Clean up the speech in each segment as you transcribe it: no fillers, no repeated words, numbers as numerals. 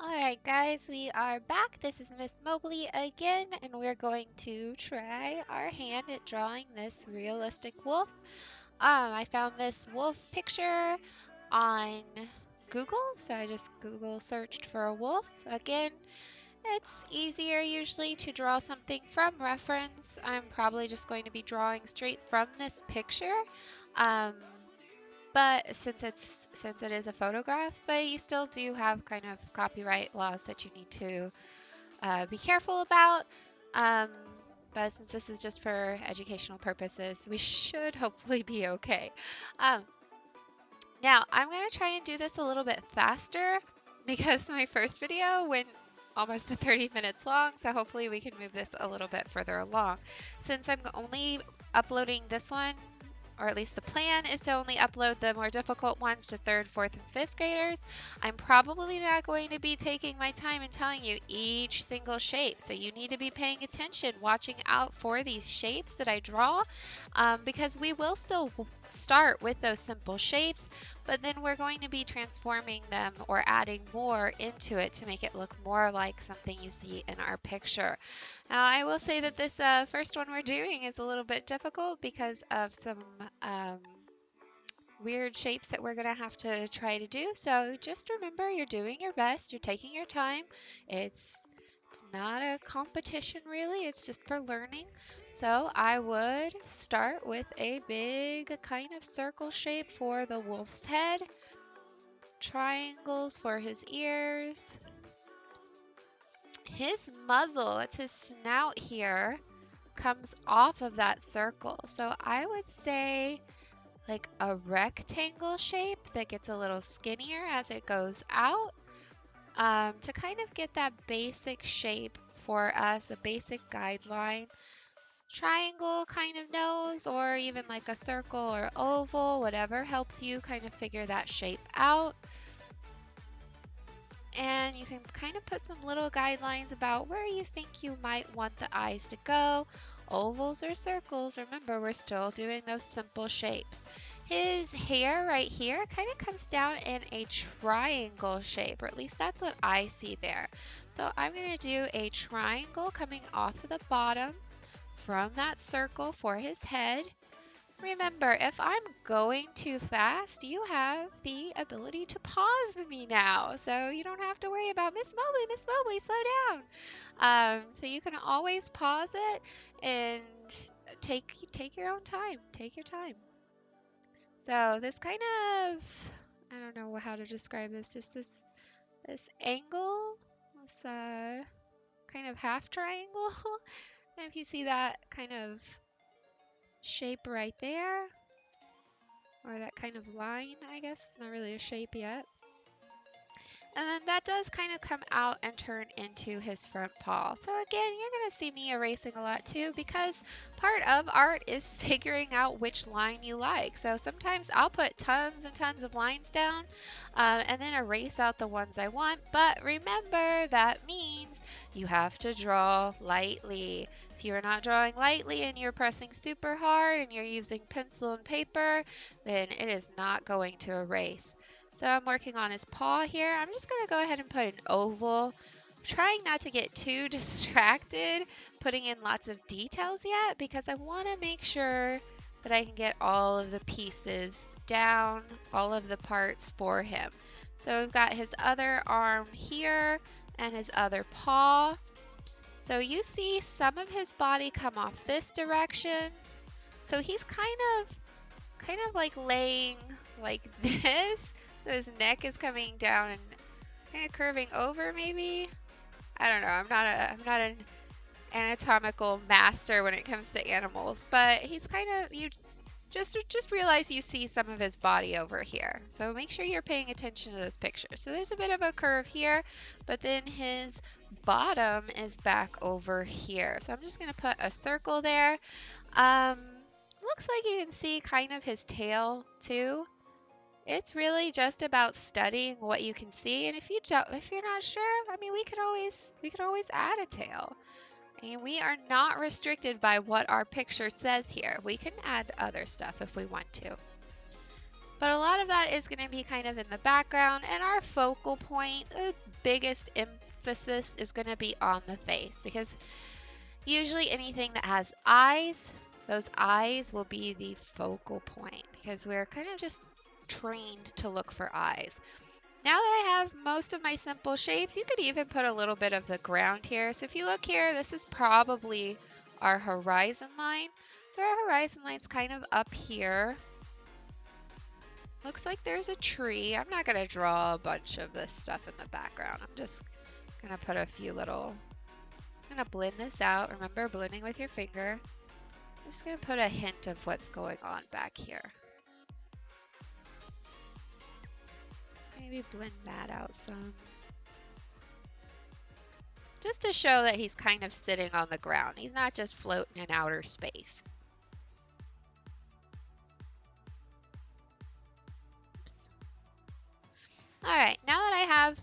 Alright guys, we are back. This is Miss Mobley again, and we're going to try our hand at drawing this realistic wolf. I found this wolf picture on Google, so I just Google searched for a wolf. Again, it's easier usually to draw something from reference. I'm probably just going to be drawing straight from this picture. Um, but since it is a photograph, but you still do have kind of copyright laws that you need to be careful about. Um, but since this is just for educational purposes, we should hopefully be okay. Um, Now I'm gonna try and do this a little bit faster because my first video went almost to 30 minutes long, so hopefully we can move this a little bit further along. Since I'm only uploading this one, or at least the plan is to only upload the more difficult ones to 3rd, 4th, and 5th graders, I'm probably not going to be taking my time and telling you each single shape. So you need to be paying attention, watching out for these shapes that I draw, because we will still start with those simple shapes, but then we're going to be transforming them or adding more into it to make it look more like something you see in our picture. Now, I will say that this first one we're doing is a little bit difficult because of some um, weird shapes that we're going to have to try to do. So just remember, you're doing your best, you're taking your time. It's not a competition really, it's just for learning. So I would start with a big kind of circle shape for the wolf's head, triangles for his ears, his muzzle, that's his snout here, comes off of that circle. So I would say like a rectangle shape that gets a little skinnier as it goes out, to kind of get that basic shape for us, a basic guideline. Triangle kind of nose, or even like a circle or oval, whatever helps you kind of figure that shape out. And you can kind of put some little guidelines about where you think you might want the eyes to go. Ovals or circles, remember we're still doing those simple shapes. His hair right here kind of comes down in a triangle shape, or at least that's what I see there. So I'm going to do a triangle coming off of the bottom from that circle for his head. Remember, if I'm going too fast, you have the ability to pause me now. So you don't have to worry about Miss Mobley, slow down. So you can always pause it and take your own time. Take your time. So this kind of, I don't know how to describe this, just this angle, this kind of half triangle. And if you see that kind of shape right there, or that kind of line, I guess. It's not really a shape yet. And then that does kind of come out and turn into his front paw. So again, you're going to see me erasing a lot too, because part of art is figuring out which line you like. So sometimes I'll put tons and tons of lines down, and then erase out the ones I want. But remember, that means you have to draw lightly. If you are not drawing lightly and you're pressing super hard and you're using pencil and paper, then it is not going to erase. So I'm working on his paw here. I'm just going to go ahead and put an oval. Trying not to get too distracted putting in lots of details yet, because I want to make sure that I can get all of the pieces down, all of the parts for him. So we've got his other arm here and his other paw. So you see some of his body come off this direction. So he's kind of like laying like this. So his neck is coming down and kind of curving over maybe. I don't know. I'm not an anatomical master when it comes to animals, but he's kind of, you just realize you see some of his body over here. So make sure you're paying attention to those pictures. So there's a bit of a curve here, but then his bottom is back over here. So I'm just going to put a circle there. Looks like you can see kind of his tail too. It's really just about studying what you can see, and if you're not sure, I mean, we could always add a tail. I mean, we are not restricted by what our picture says here. We can add other stuff if we want to. But a lot of that is going to be kind of in the background, and our focal point, the biggest emphasis is going to be on the face, because usually anything that has eyes, those eyes will be the focal point, because we're kind of just trained to look for eyes. Now that I have most of my simple shapes, you could even put a little bit of the ground here. So if you look here, this is probably our horizon line. So our horizon line's kind of up here. Looks like there's a tree. I'm not going to draw a bunch of this stuff in the background. I'm just going to put a few little... I'm going to blend this out. Remember, blending with your finger. I'm just going to put a hint of what's going on back here. Maybe blend that out some. Just to show that he's kind of sitting on the ground. He's not just floating in outer space. Oops. All right, now that I have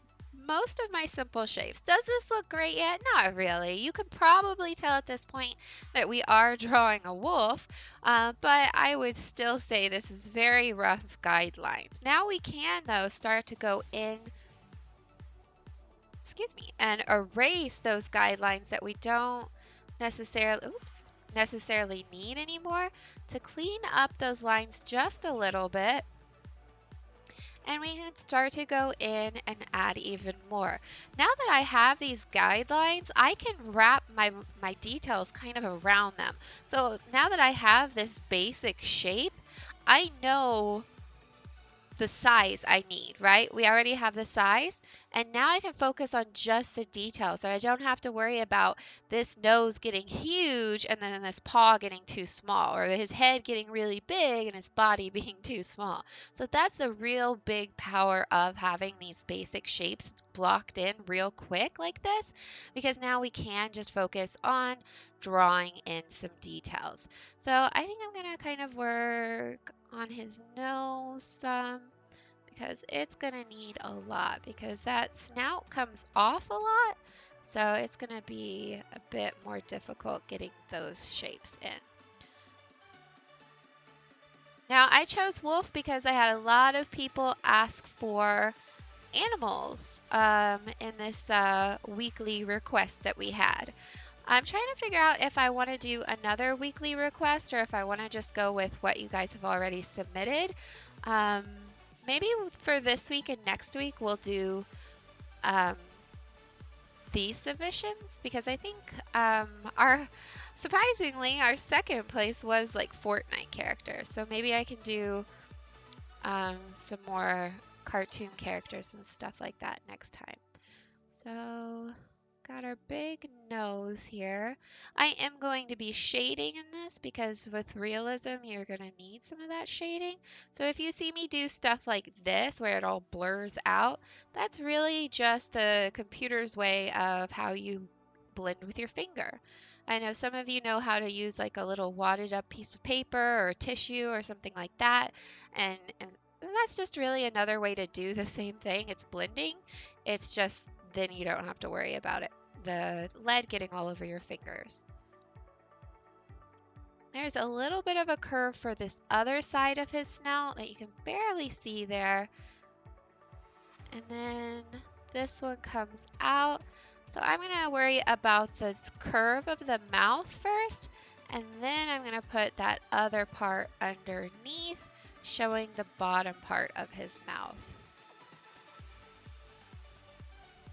most of my simple shapes, does this look great yet? Not really. You can probably tell at this point that we are drawing a wolf, but I would still say this is very rough guidelines. Now we can, though, start to go in, and erase those guidelines that we don't necessarily need anymore, to clean up those lines just a little bit. And we can start to go in and add even more. Now that I have these guidelines, I can wrap my details kind of around them. So now that I have this basic shape, I know the size I need, right? We already have the size, and now I can focus on just the details, and I don't have to worry about this nose getting huge and then this paw getting too small, or his head getting really big and his body being too small. So that's the real big power of having these basic shapes blocked in real quick like this, because now we can just focus on drawing in some details. So I think I'm gonna kind of work on his nose some, because it's gonna need a lot, because that snout comes off a lot, so it's gonna be a bit more difficult getting those shapes in. Now I chose wolf because I had a lot of people ask for animals in this weekly request that we had. I'm trying to figure out if I want to do another weekly request, or if I want to just go with what you guys have already submitted. Maybe for this week and next week we'll do these submissions, because I think surprisingly our second place was like Fortnite characters. So maybe I can do some more cartoon characters and stuff like that next time. So got our big nose here. I am going to be shading in this, because with realism you're going to need some of that shading. So if you see me do stuff like this where it all blurs out, that's really just the computer's way of how you blend with your finger. I know some of you know how to use like a little wadded up piece of paper or tissue or something like that, and that's just really another way to do the same thing. It's blending. It's just then you don't have to worry about it, the lead getting all over your fingers. There's a little bit of a curve for this other side of his snout that you can barely see there. And then this one comes out. So I'm going to worry about the curve of the mouth first, and then I'm going to put that other part underneath, showing the bottom part of his mouth.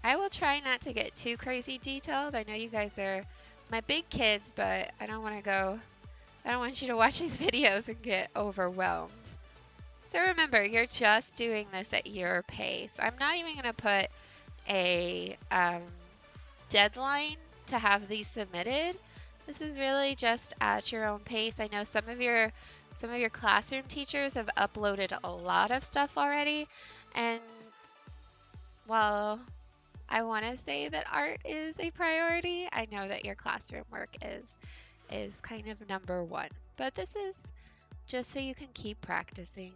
I will try not to get too crazy detailed. I know you guys are my big kids, but I don't want you to watch these videos and get overwhelmed. So remember, you're just doing this at your pace. I'm not even going to put a deadline to have these submitted. This is really just at your own pace. I know some of your classroom teachers have uploaded a lot of stuff already, and while I want to say that art is a priority, I know that your classroom work is kind of number one. But this is just so you can keep practicing.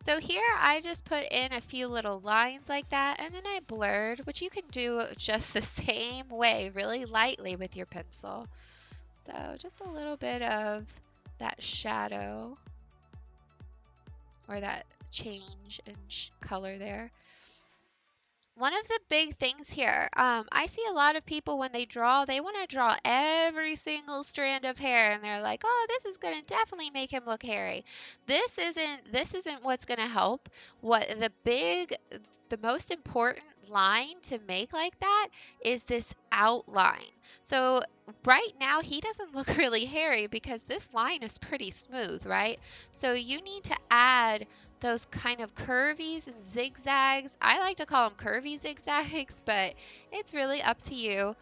So here I just put in a few little lines like that, and then I blurred, which you can do just the same way, really lightly with your pencil. So just a little bit of that shadow, or that change in color there. One of the big things here, I see a lot of people when they draw, they want to draw every single strand of hair, and they're like, "Oh, this is going to definitely make him look hairy." This isn't what's going to help. What the most important line to make like that is this outline. So right now he doesn't look really hairy because this line is pretty smooth, right? So you need to add those kind of curvies and zigzags. I like to call them curvy zigzags, but it's really up to you.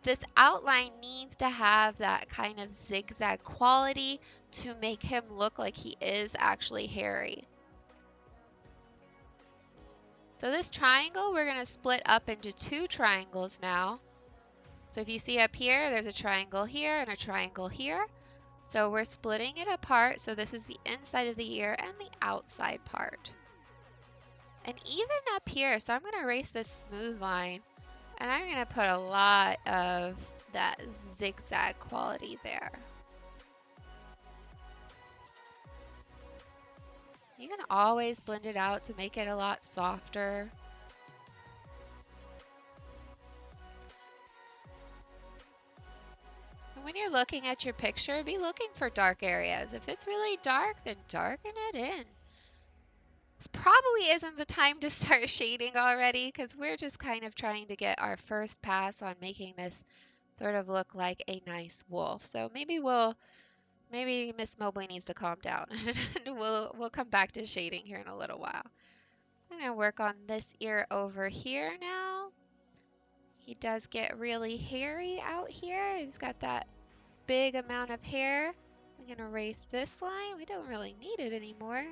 This outline needs to have that kind of zigzag quality to make him look like he is actually hairy. So this triangle, we're going to split up into two triangles now. So if you see up here, there's a triangle here and a triangle here. So we're splitting it apart. So this is the inside of the ear and the outside part. And even up here, so I'm going to erase this smooth line, and I'm going to put a lot of that zigzag quality there. You can always blend it out to make it a lot softer. And when you're looking at your picture, be looking for dark areas. If it's really dark, then darken it in. This probably isn't the time to start shading already because we're just kind of trying to get our first pass on making this sort of look like a nice wolf. So maybe Miss Mobley needs to calm down and we'll come back to shading here in a little while. So I'm gonna work on this ear over here now. He does get really hairy out here. He's got that big amount of hair. I'm gonna erase this line. We don't really need it anymore.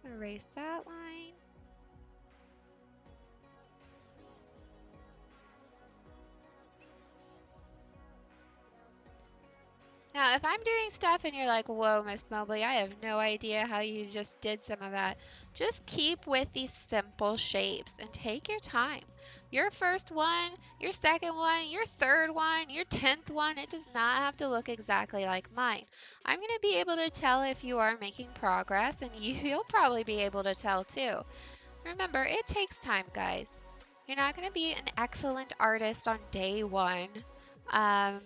Erase that line. Now, if I'm doing stuff and you're like, whoa, Miss Mobley, I have no idea how you just did some of that, just keep with these simple shapes and take your time. Your first one, your second one, your third one, your 10th one, it does not have to look exactly like mine. I'm going to be able to tell if you are making progress, and you'll probably be able to tell too. Remember, it takes time, guys. You're not going to be an excellent artist on day one.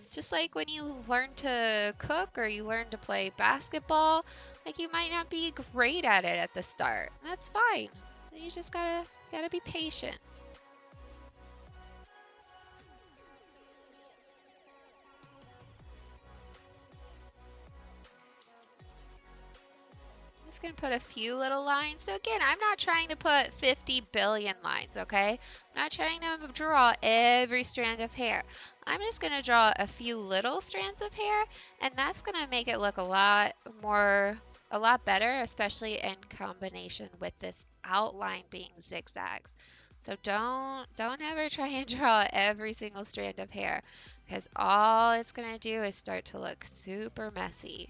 Just like when you learn to cook or you learn to play basketball, like you might not be great at it at the start. That's fine. You just gotta be patient. I'm just gonna put a few little lines. So again, I'm not trying to put 50 billion lines, okay? I'm not trying to draw every strand of hair. I'm just gonna draw a few little strands of hair, and that's gonna make it look a lot better, especially in combination with this outline being zigzags. So don't ever try and draw every single strand of hair, because all it's gonna do is start to look super messy.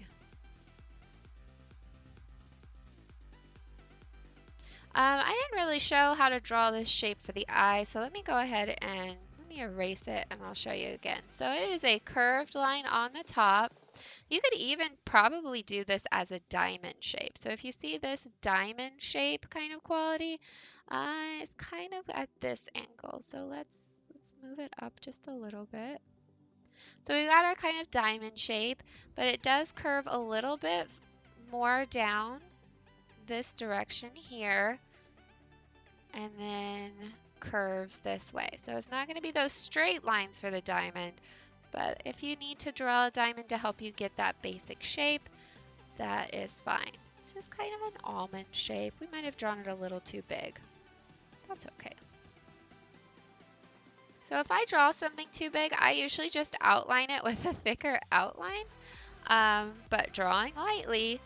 I didn't really show how to draw this shape for the eye, so let me go ahead and let me erase it and I'll show you again. So it is a curved line on the top. You could even probably do this as a diamond shape. So if you see this diamond shape kind of quality, it's kind of at this angle. So let's move it up just a little bit. So we got our kind of diamond shape, but it does curve a little bit more down this direction here, and then curves this way. So it's not going to be those straight lines for the diamond, but if you need to draw a diamond to help you get that basic shape, that is fine. It's just kind of an almond shape. We might have drawn it a little too big. That's okay. So if I draw something too big, I usually just outline it with a thicker outline, but drawing lightly,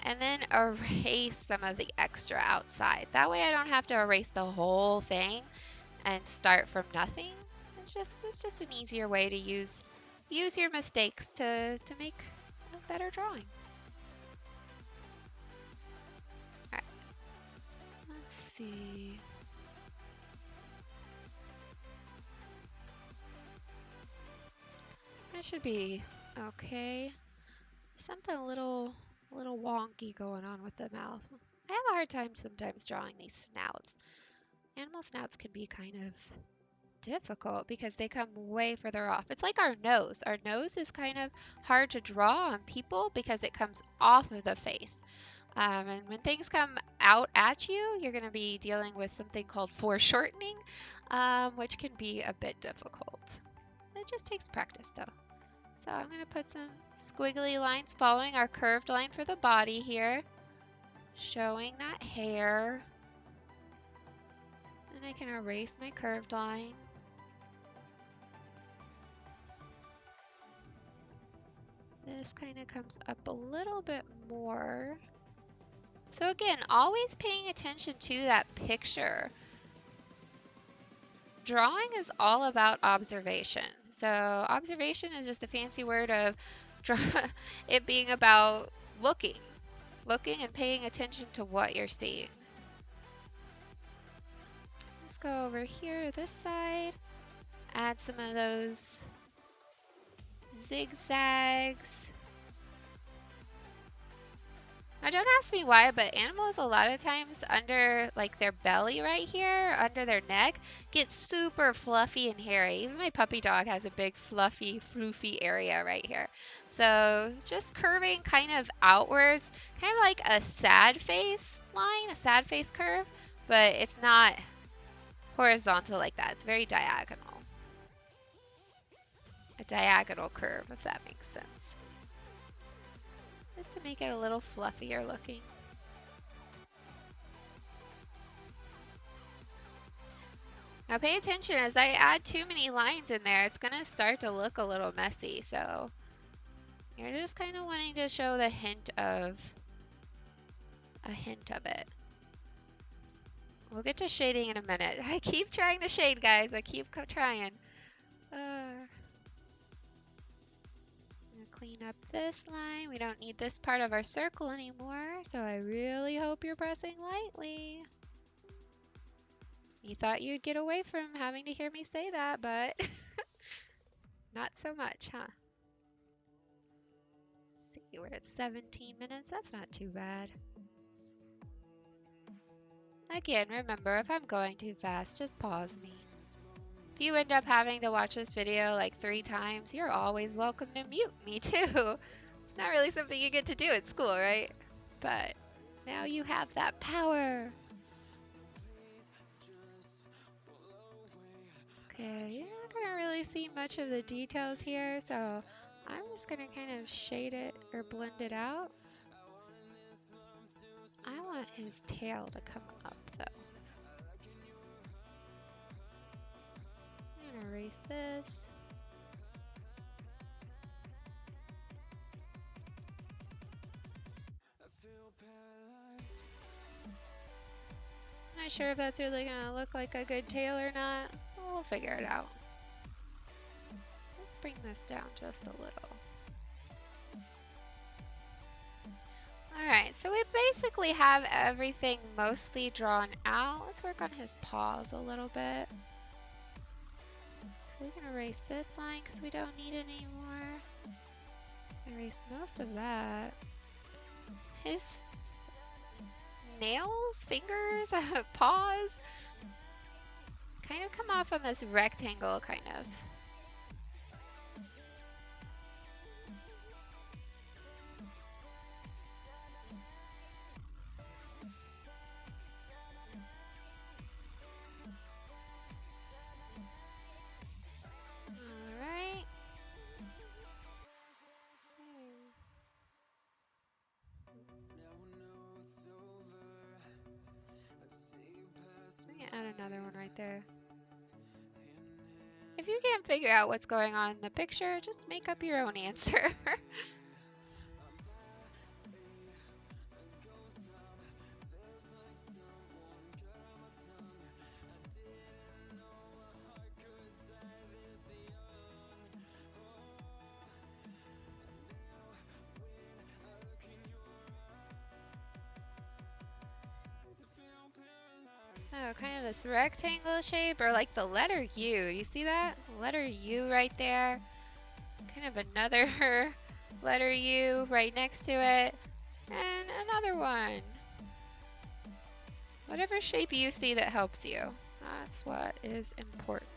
and then erase some of the extra outside. That way I don't have to erase the whole thing and start from nothing. It's just an easier way to use your mistakes to make a better drawing. All right, let's see. That should be okay. Something a little wonky going on with the mouth. I have a hard time sometimes drawing these snouts. Animal snouts can be kind of difficult because they come way further off. It's like our nose. Our nose is kind of hard to draw on people because it comes off of the face. And when things come out at you, you're going to be dealing with something called foreshortening, which can be a bit difficult. It just takes practice though. So I'm going to put some squiggly lines following our curved line for the body here, showing that hair. And I can erase my curved line. This kind of comes up a little bit more. So again, always paying attention to that picture. Drawing is all about observation. So observation is just a fancy word of it being about looking and paying attention to what you're seeing. Let's go over here to this side, add some of those zigzags. Now don't ask me why, but animals a lot of times under like their belly right here, under their neck, get super fluffy and hairy. Even my puppy dog has a big fluffy, floofy area right here. So just curving kind of outwards, kind of like a sad face line, a sad face curve, but it's not horizontal like that. It's very diagonal. A diagonal curve, if that makes sense. Just to make it a little fluffier looking. Now pay attention, as I add too many lines in there, it's going to start to look a little messy. So you're just kind of wanting to show the hint of it. We'll get to shading in a minute. I keep trying to shade, guys. I keep trying. Clean up this line. We don't need this part of our circle anymore, so I really hope you're pressing lightly. You thought you'd get away from having to hear me say that, but not so much, huh? Let's see, we're at 17 minutes. That's not too bad. Again, remember, if I'm going too fast, just pause me. If you end up having to watch this video like 3 times, you're always welcome to mute me too. It's not really something you get to do at school, right? But now you have that power. Okay, you're not gonna really see much of the details here, so I'm just gonna kind of shade it or blend it out. I want his tail to come up though. I'm gonna erase this. Not sure if that's really gonna look like a good tail or not. We'll figure it out. Let's bring this down just a little. Alright, so we basically have everything mostly drawn out. Let's work on his paws a little bit. So we can erase this line because we don't need it anymore. Erase most of that. His nails, fingers, paws kind of come off on this rectangle kind of. Alright. I'm gonna add another one right there. If you can't figure out what's going on in the picture, just make up your own answer. So kind of this rectangle shape, or like the letter U. Do you see that? Letter U right there. Kind of another letter U right next to it. And another one. Whatever shape you see that helps you. That's what is important.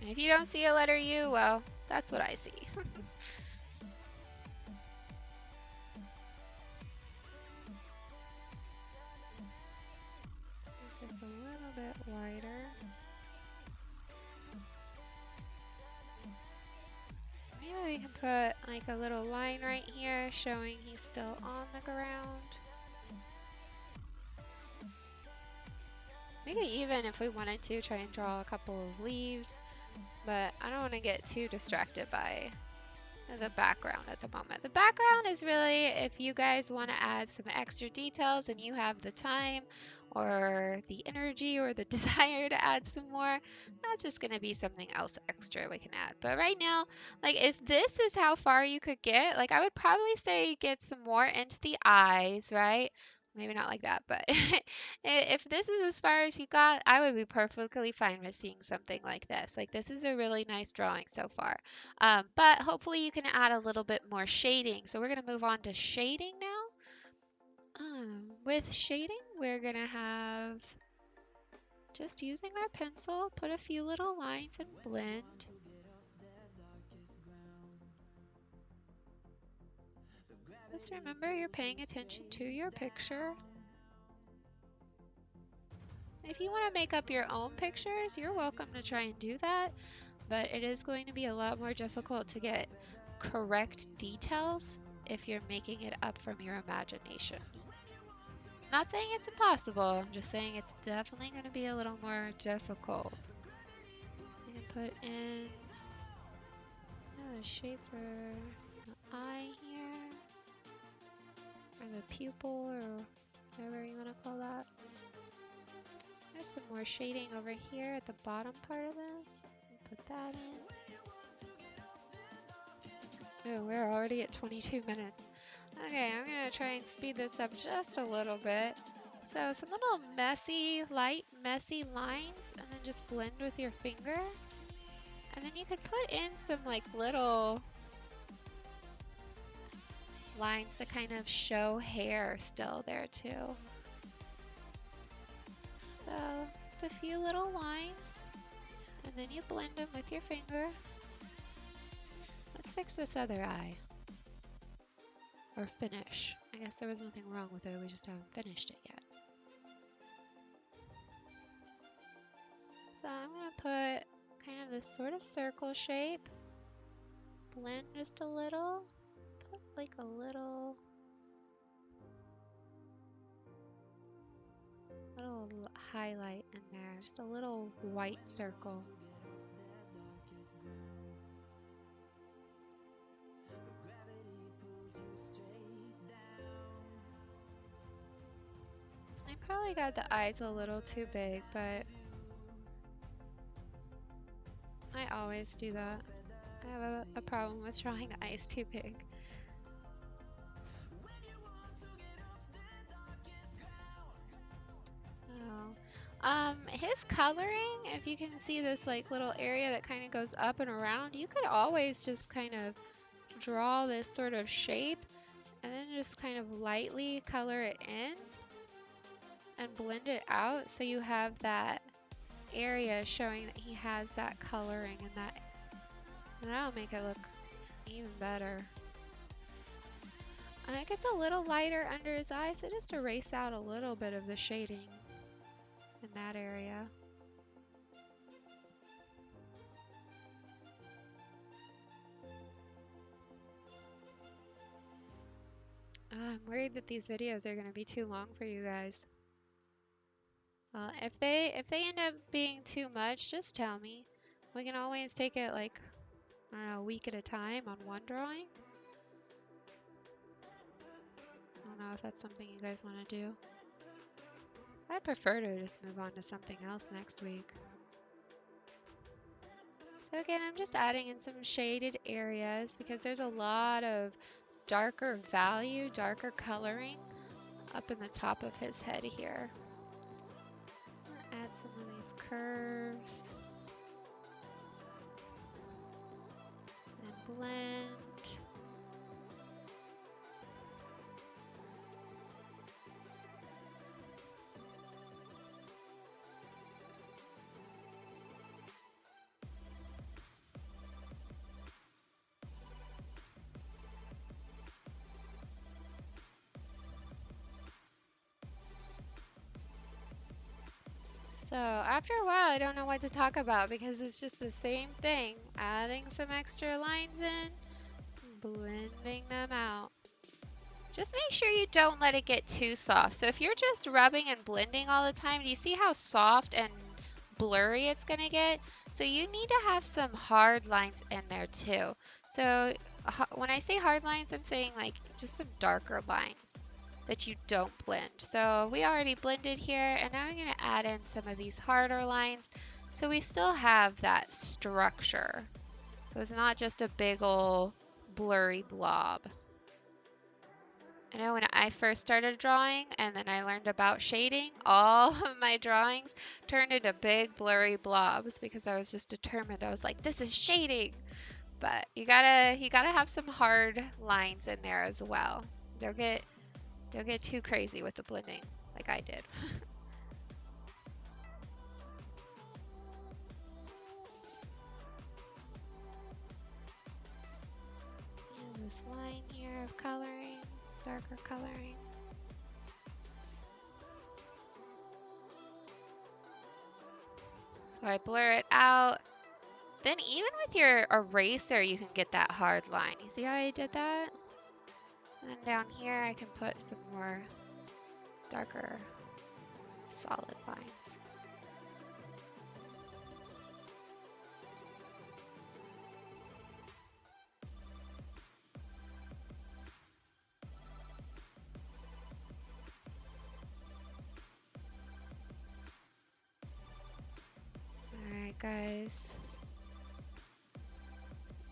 And if you don't see a letter U, well, that's what I see. Let's make this a little bit wider. Maybe we can put like a little line right here showing he's still on the ground. We could even, if we wanted to, try and draw a couple of leaves, but I don't want to get too distracted by the background at the moment. The background is really if you guys want to add some extra details and you have the time or the energy or the desire to add some more, that's just going to be something else extra we can add. But right now, like if this is how far you could get, like I would probably say get some more into the eyes, right? Maybe not like that, but if this is as far as you got, I would be perfectly fine with seeing something like this. Like this is a really nice drawing so far. But hopefully you can add a little bit more shading. So we're going to move on to shading now. With shading, we're going to have, just using our pencil, put a few little lines and blend. Just remember you're paying attention to your picture. If you want to make up your own pictures, you're welcome to try and do that, but it is going to be a lot more difficult to get correct details if you're making it up from your imagination. Not saying it's impossible, I'm just saying it's definitely going to be a little more difficult. You can put in a shape for the eye here, or the pupil, or whatever you want to call that. There's some more shading over here at the bottom part of this. Put that in. Oh, we're already at 22 minutes. Okay, I'm gonna try and speed this up just a little bit. So some little messy, light, messy lines, and then just blend with your finger. And then you could put in some like little lines to kind of show hair still there too. So just a few little lines, and then you blend them with your finger. Let's fix this other eye. Or finish. I guess there was nothing wrong with it, we just haven't finished it yet. So I'm going to put kind of this sort of circle shape. Blend just a little. Put like a little highlight in there. Just a little white circle. I probably got the eyes a little too big, but I always do that. I have a problem with drawing eyes too big. So, his coloring, if you can see this like little area that kind of goes up and around, you could always just kind of draw this sort of shape and then just kind of lightly color it in and blend it out so you have that area showing that he has that coloring, and that'll make it look even better. It gets a little lighter under his eyes, so just erase out a little bit of the shading in that area. I'm worried that these videos are going to be too long for you guys. If they end up being too much, just tell me. We can always take it like, I don't know, a week at a time on one drawing. I don't know if that's something you guys want to do. I'd prefer to just move on to something else next week. So again, I'm just adding in some shaded areas because there's a lot of darker value, darker coloring up in the top of his head here. Add some of these curves and blend. So after a while, I don't know what to talk about because it's just the same thing. Adding some extra lines in, blending them out. Just make sure you don't let it get too soft. So if you're just rubbing and blending all the time, do you see how soft and blurry it's gonna get? So you need to have some hard lines in there too. So when I say hard lines, I'm saying like just some darker lines that you don't blend. So we already blended here, and now I'm gonna add in some of these harder lines so we still have that structure. So it's not just a big ol' blurry blob. I know when I first started drawing and then I learned about shading, all of my drawings turned into big blurry blobs because I was just determined. I was like, this is shading. But you gotta have some hard lines in there as well. Don't get too crazy with the blending like I did. Here's this line here of coloring, darker coloring. So I blur it out. Then even with your eraser, you can get that hard line. You see how I did that? And then down here, I can put some more darker, solid lines. Alright, guys.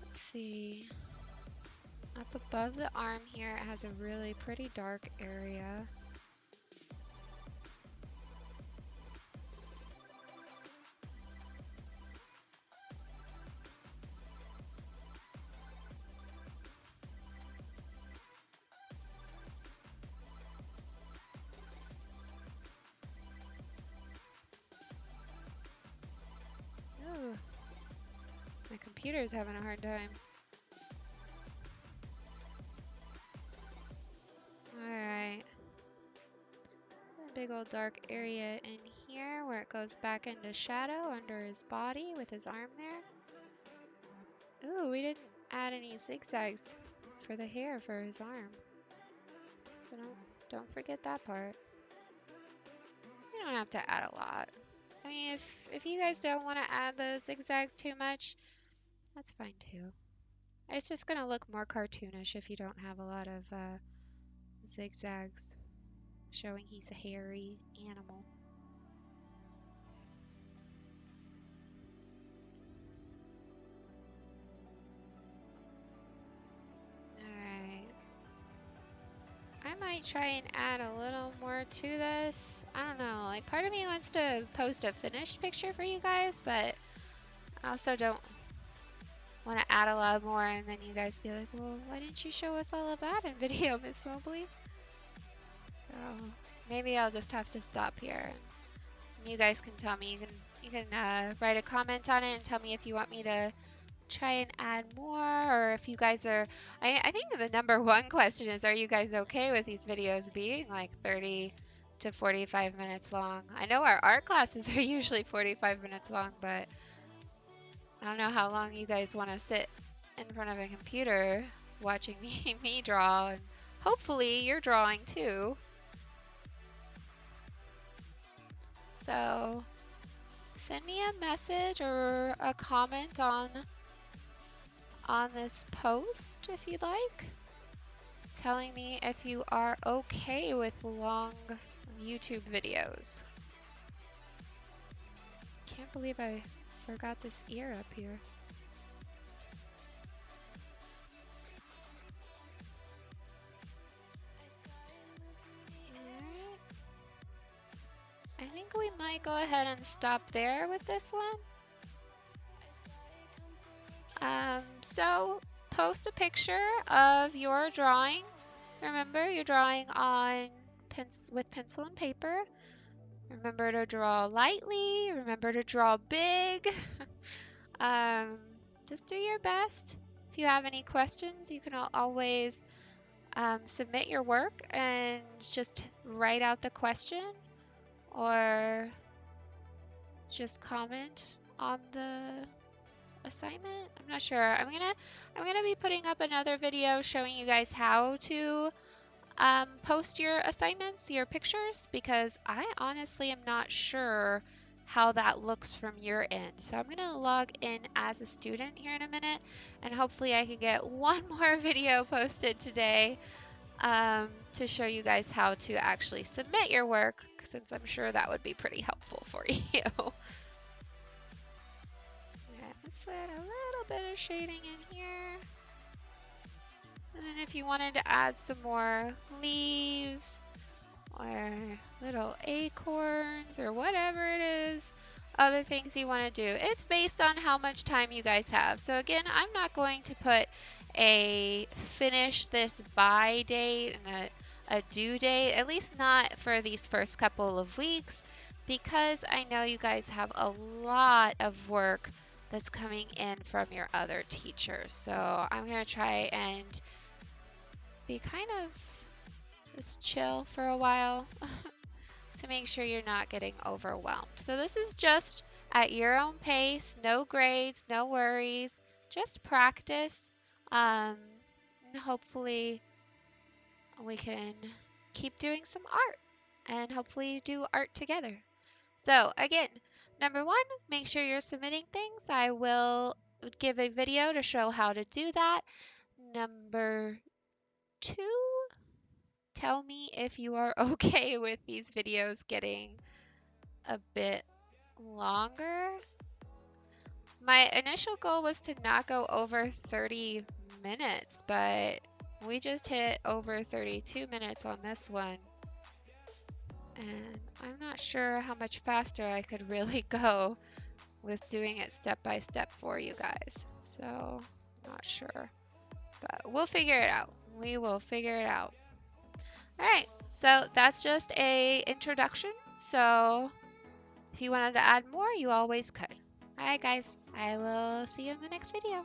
Let's see. Up above the arm here, it has a really pretty dark area. Ooh, my computer's having a hard time. Alright. A big old dark area in here where it goes back into shadow under his body with his arm there. Ooh, we didn't add any zigzags for the hair for his arm. So don't forget that part. You don't have to add a lot. I mean, if you guys don't want to add the zigzags too much, that's fine too. It's just gonna look more cartoonish if you don't have a lot of zigzags showing he's a hairy animal. Alright. I might try and add a little more to this. I don't know, like part of me wants to post a finished picture for you guys, but I also don't want to add a lot more and then you guys be like, well, why didn't you show us all of that in video, Miss Mobley? So maybe I'll just have to stop here. And you guys can tell me. You can write a comment on it and tell me if you want me to try and add more, or if you guys are. I think the number one question is, are you guys okay with these videos being like 30 to 45 minutes long? I know our art classes are usually 45 minutes long, but I don't know how long you guys want to sit in front of a computer watching me draw, and hopefully you're drawing too. So send me a message or a comment on this post if you'd like, telling me if you are okay with long YouTube videos. Can't believe I forgot this ear up here. Alright. I think we might go ahead and stop there with this one. So post a picture of your drawing. Remember, you're drawing on with pencil and paper. Remember to draw lightly. Remember to draw big. Just do your best. If you have any questions, you can always submit your work and just write out the question, or just comment on the assignment. I'm not sure. I'm gonna be putting up another video showing you guys how to post your assignments, your pictures, because I honestly am not sure how that looks from your end. So I'm gonna log in as a student here in a minute, and hopefully I can get one more video posted today to show you guys how to actually submit your work, since I'm sure that would be pretty helpful for you. Okay, let's add a little bit of shading in here. And then if you wanted to add some more leaves or little acorns or whatever it is, other things you want to do, it's based on how much time you guys have. So again, I'm not going to put a finish this by date and a due date, at least not for these first couple of weeks, because I know you guys have a lot of work that's coming in from your other teachers. So I'm going to try and be kind of just chill for a while to make sure you're not getting overwhelmed. So this is just at your own pace, no grades, no worries, just practice. And hopefully we can keep doing some art and hopefully do art together. So again, number one, make sure you're submitting things. I will give a video to show how to do that. Number two, tell me if you are okay with these videos getting a bit longer. My initial goal was to not go over 30 minutes, but we just hit over 32 minutes on this one. And I'm not sure how much faster I could really go with doing it step by step for you guys. So, not sure. But we'll figure it out. We will figure it out. Alright, so that's just a introduction. So, if you wanted to add more, you always could. Alright guys, I will see you in the next video.